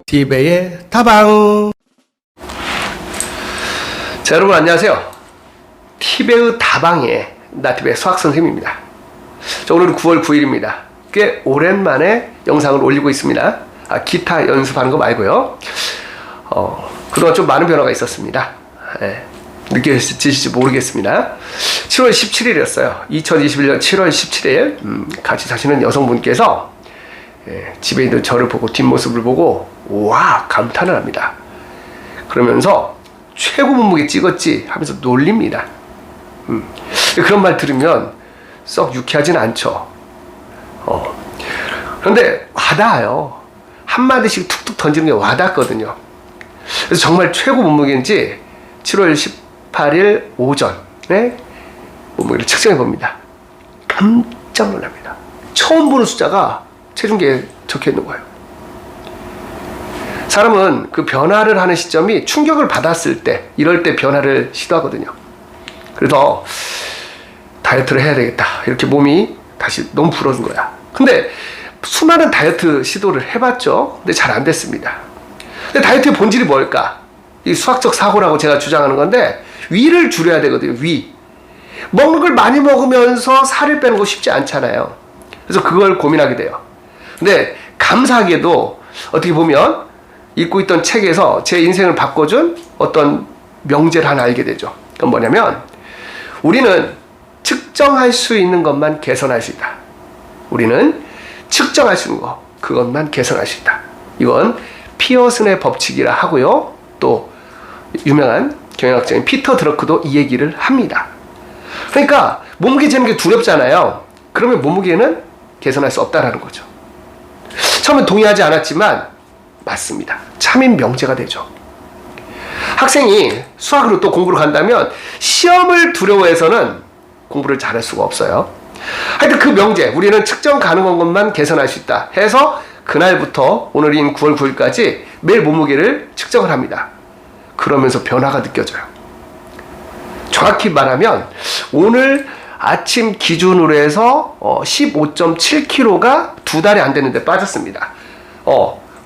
디베의 다방. 자, 여러분 안녕하세요. 티베의 다방의 나티베의 수학선생님입니다. 자, 오늘은 9월 9일입니다. 꽤 오랜만에 영상을 올리고 있습니다. 기타 연습하는 거 말고요. 그동안 좀 많은 변화가 있었습니다. 느껴지실지 모르겠습니다. 7월 17일이었어요. 2021년 7월 17일 같이 사시는 여성분께서 집에 있는 저를 보고 뒷모습을 보고 와 감탄을 합니다. 그러면서 최고 몸무게 찍었지 하면서 놀립니다. 그런 말 들으면 썩 유쾌하진 않죠. 그런데 와닿아요. 한마디씩 툭툭 던지는 게 와닿거든요. 그래서 정말 최고 몸무게인지 7월 18일 오전에 몸무게를 측정해 봅니다. 깜짝 놀랍니다. 처음 보는 숫자가 체중계에 적혀 있는 거예요. 사람은 그 변화를 하는 시점이 충격을 받았을 때, 이럴 때 변화를 시도하거든요. 그래서 다이어트를 해야 되겠다. 이렇게 몸이 다시 너무 불어준 거야. 근데 수많은 다이어트 시도를 해봤죠. 근데 잘 안 됐습니다. 근데 다이어트의 본질이 뭘까? 이 수학적 사고라고 제가 주장하는 건데, 위를 줄여야 되거든요. 위. 먹는 걸 많이 먹으면서 살을 빼는 거 쉽지 않잖아요. 그래서 그걸 고민하게 돼요. 근데 감사하게도 어떻게 보면 읽고 있던 책에서 제 인생을 바꿔준 어떤 명제를 하나 알게 되죠. 그건 뭐냐면, 우리는 측정할 수 있는 것만 개선할 수 있다. 우리는 측정할 수 있는 것, 그것만 개선할 수 있다. 이건 피어슨의 법칙이라 하고요. 또 유명한 경영학자인 피터 드러크도 이 얘기를 합니다. 그러니까 몸무게 재는 게 두렵잖아요. 그러면 몸무게는 개선할 수 없다라는 거죠. 처음엔 동의하지 않았지만 맞습니다. 참인 명제가 되죠. 학생이 수학으로 또 공부를 간다면 시험을 두려워해서는 공부를 잘할 수가 없어요. 하여튼 그 명제, 우리는 측정 가능한 것만 개선할 수 있다 해서 그날부터 오늘인 9월 9일까지 매일 몸무게를 측정을 합니다. 그러면서 변화가 느껴져요. 정확히 말하면 오늘 아침 기준으로 해서 15.7kg가 2달이 안 됐는데 빠졌습니다.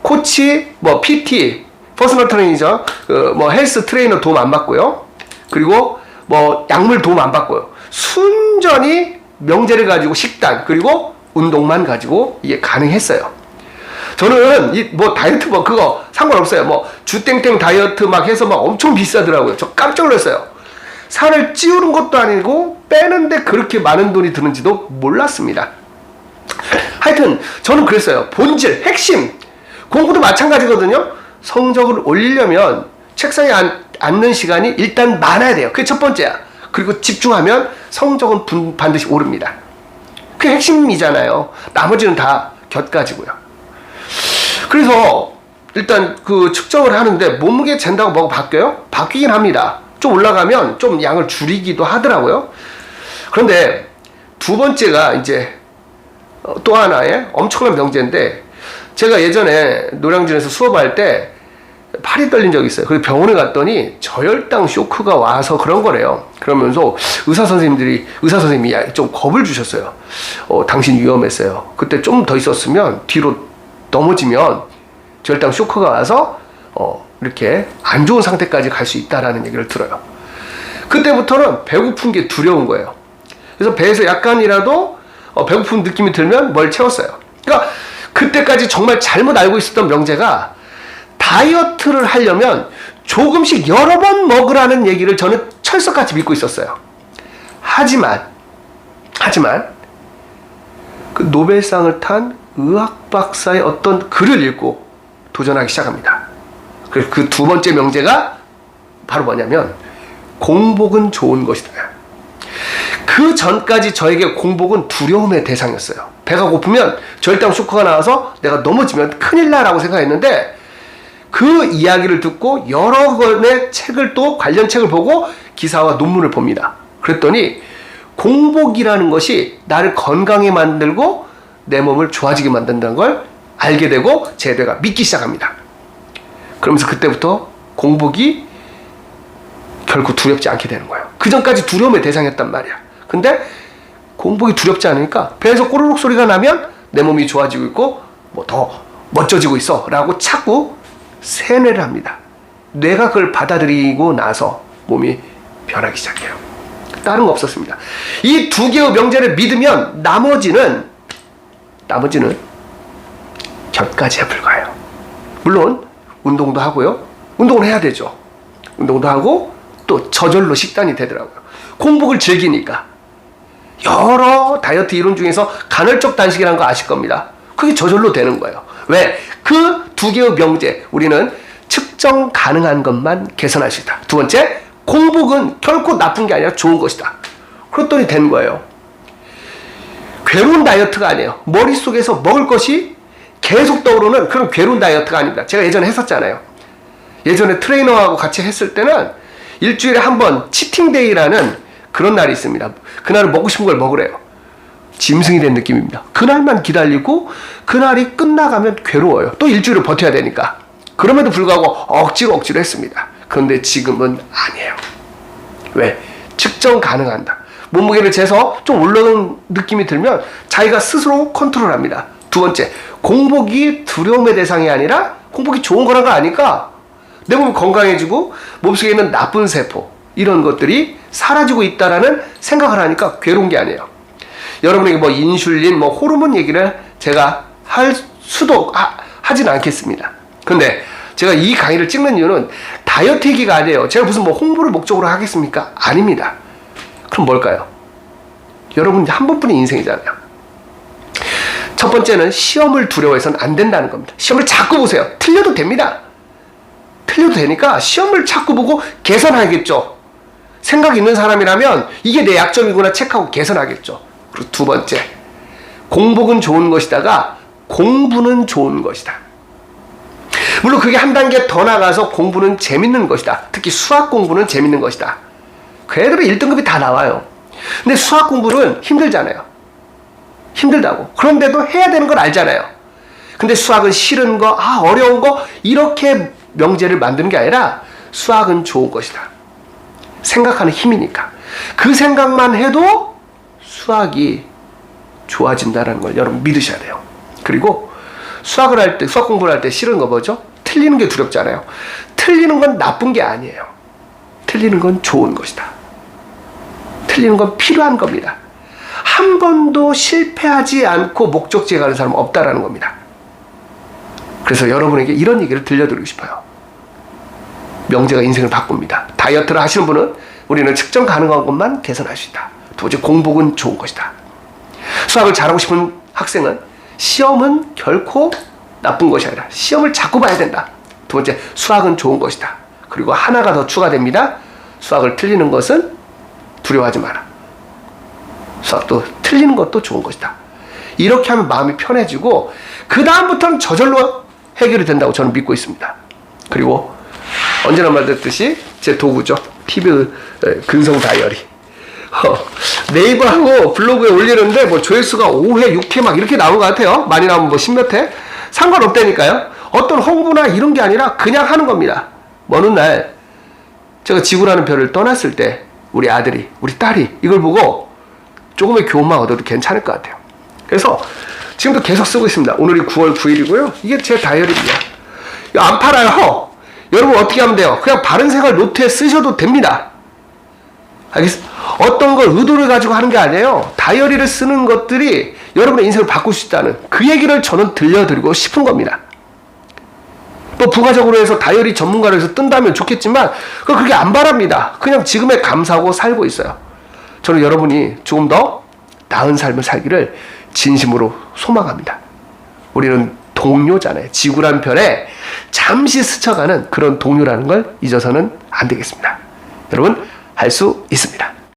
코치, PT, 퍼스널 트레이너죠. 헬스 트레이너 도움 안 받고요. 그리고 약물 도움 안 받고요. 순전히 명제를 가지고 식단, 그리고 운동만 가지고 이게 가능했어요. 저는 다이어트 그거 상관없어요. 주땡땡 다이어트 막 해서 막 엄청 비싸더라고요. 저 깜짝 놀랐어요. 살을 찌우는 것도 아니고 빼는데 그렇게 많은 돈이 드는지도 몰랐습니다. 하여튼 저는 그랬어요. 본질, 핵심, 공부도 마찬가지거든요. 성적을 올리려면 책상에 앉는 시간이 일단 많아야 돼요. 그게 첫 번째야. 그리고 집중하면 성적은 반드시 오릅니다. 그게 핵심이잖아요. 나머지는 다 곁가지고요. 그래서 일단 그 측정을 하는데 몸무게 잰다고 뭐가 바뀌어요? 바뀌긴 합니다. 좀 올라가면 좀 양을 줄이기도 하더라고요. 그런데 두 번째가 이제 또 하나의 엄청난 명제인데, 제가 예전에 노량진에서 수업할 때 팔이 떨린 적이 있어요. 그래서 병원에 갔더니 저혈당 쇼크가 와서 그런 거래요. 그러면서 의사 선생님이 좀 겁을 주셨어요. 당신 위험했어요. 그때 좀 더 있었으면 뒤로 넘어지면 저혈당 쇼크가 와서 이렇게 안 좋은 상태까지 갈 수 있다라는 얘기를 들어요. 그때부터는 배고픈 게 두려운 거예요. 그래서 배에서 약간이라도 배고픈 느낌이 들면 뭘 채웠어요. 그러니까 그때까지 정말 잘못 알고 있었던 명제가, 다이어트를 하려면 조금씩 여러 번 먹으라는 얘기를 저는 철석같이 믿고 있었어요. 하지만 그 노벨상을 탄 의학 박사의 어떤 글을 읽고 도전하기 시작합니다. 그래서 그 두 번째 명제가 바로 뭐냐면, 공복은 좋은 것이다. 그 전까지 저에게 공복은 두려움의 대상이었어요. 배가 고프면 저혈당 쇼크가 나와서 내가 넘어지면 큰일 나라고 생각했는데, 그 이야기를 듣고 여러 권의 책을, 또 관련 책을 보고 기사와 논문을 봅니다. 그랬더니 공복이라는 것이 나를 건강해 만들고 내 몸을 좋아지게 만든다는 걸 알게 되고 제 뇌가 믿기 시작합니다. 그러면서 그때부터 공복이 결코 두렵지 않게 되는 거예요. 그 전까지 두려움의 대상이었단 말이야. 근데 공복이 두렵지 않으니까 배에서 꼬르륵 소리가 나면 내 몸이 좋아지고 있고 뭐 더 멋져지고 있어 라고 자꾸 세뇌를 합니다. 뇌가 그걸 받아들이고 나서 몸이 변하기 시작해요. 다른 거 없었습니다. 이 두 개의 명제를 믿으면 나머지는 곁가지에 불과해요. 물론 운동도 하고요. 운동을 해야 되죠. 운동도 하고 또 저절로 식단이 되더라고요. 공복을 즐기니까. 여러 다이어트 이론 중에서 간헐적 단식이라는 거 아실 겁니다. 그게 저절로 되는 거예요. 왜? 그 두 개의 명제, 우리는 측정 가능한 것만 개선할 수 있다. 두 번째, 공복은 결코 나쁜 게 아니라 좋은 것이다. 그랬더니 된 거예요. 괴로운 다이어트가 아니에요. 머릿속에서 먹을 것이 계속 떠오르는 그런 괴로운 다이어트가 아닙니다. 제가 예전에 했었잖아요. 예전에 트레이너하고 같이 했을 때는 일주일에 한 번 치팅데이라는 그런 날이 있습니다. 그날은 먹고 싶은 걸 먹으래요. 짐승이 된 느낌입니다. 그날만 기다리고 그날이 끝나가면 괴로워요. 또 일주일을 버텨야 되니까. 그럼에도 불구하고 억지로 했습니다. 그런데 지금은 아니에요. 왜? 측정 가능한다. 몸무게를 재서 좀 올라오는 느낌이 들면 자기가 스스로 컨트롤합니다. 두 번째, 공복이 두려움의 대상이 아니라 공복이 좋은 거라는 거 아니까 내 몸이 건강해지고 몸속에 있는 나쁜 세포 이런 것들이 사라지고 있다라는 생각을 하니까 괴로운 게 아니에요. 여러분에게 뭐 인슐린, 뭐 호르몬 얘기를 제가 하진 않겠습니다. 근데 제가 이 강의를 찍는 이유는 다이어트 얘기가 아니에요. 제가 무슨 뭐 홍보를 목적으로 하겠습니까? 아닙니다. 그럼 뭘까요? 여러분 한 번뿐인 인생이잖아요. 첫 번째는 시험을 두려워해서는 안 된다는 겁니다. 시험을 자꾸 보세요. 틀려도 됩니다. 틀려도 되니까 시험을 자꾸 보고 개선하겠죠. 생각 있는 사람이라면 이게 내 약점이구나 체크하고 개선하겠죠. 그리고 두 번째, 공복은 좋은 것이다가 공부는 좋은 것이다. 물론 그게 한 단계 더 나가서 공부는 재밌는 것이다. 특히 수학 공부는 재밌는 것이다. 그 애들은 1등급이 다 나와요. 근데 수학 공부는 힘들잖아요. 힘들다고. 그런데도 해야 되는 걸 알잖아요. 근데 수학은 싫은 거, 어려운 거 이렇게 명제를 만드는 게 아니라 수학은 좋은 것이다. 생각하는 힘이니까. 그 생각만 해도 수학이 좋아진다는 걸 여러분 믿으셔야 돼요. 그리고 수학 공부를 할 때 싫은 거 뭐죠? 틀리는 게 두렵잖아요. 틀리는 건 나쁜 게 아니에요. 틀리는 건 좋은 것이다. 틀리는 건 필요한 겁니다. 한 번도 실패하지 않고 목적지에 가는 사람은 없다라는 겁니다. 그래서 여러분에게 이런 얘기를 들려드리고 싶어요. 명제가 인생을 바꿉니다. 다이어트를 하시는 분은 우리는 측정 가능한 것만 개선할 수 있다. 두 번째, 공복은 좋은 것이다. 수학을 잘하고 싶은 학생은 시험은 결코 나쁜 것이 아니라 시험을 자꾸 봐야 된다. 두 번째, 수학은 좋은 것이다. 그리고 하나가 더 추가됩니다. 수학을 틀리는 것은 두려워하지 마라. 수학도 틀리는 것도 좋은 것이다. 이렇게 하면 마음이 편해지고 그 다음부터는 저절로 해결이 된다고 저는 믿고 있습니다. 그리고 언제나 말했듯이 제 도구죠. TV 근성 다이어리. 네이버하고 블로그에 올리는데 뭐 조회수가 5회, 6회 막 이렇게 나온 것 같아요. 많이 나오면 뭐 10몇 회. 상관없다니까요. 어떤 홍보나 이런 게 아니라 그냥 하는 겁니다. 어느 날 제가 지구라는 별을 떠났을 때 우리 아들이, 우리 딸이 이걸 보고 조금의 교훈만 얻어도 괜찮을 것 같아요. 그래서 지금도 계속 쓰고 있습니다. 오늘이 9월 9일이고요. 이게 제 다이어리입니다. 이거 안 팔아요. 여러분 어떻게 하면 돼요? 그냥 바른 생활 노트에 쓰셔도 됩니다. 알겠습니다. 어떤 걸 의도를 가지고 하는 게 아니에요. 다이어리를 쓰는 것들이 여러분의 인생을 바꿀 수 있다는 그 얘기를 저는 들려드리고 싶은 겁니다. 또 부가적으로 해서 다이어리 전문가로 해서 뜬다면 좋겠지만 그렇게 안 바랍니다. 그냥 지금에 감사하고 살고 있어요. 저는 여러분이 조금 더 나은 삶을 살기를 진심으로 소망합니다. 우리는 동료잖아요. 지구란 별에 잠시 스쳐가는 그런 동료라는 걸 잊어서는 안 되겠습니다. 여러분 할 수 있습니다.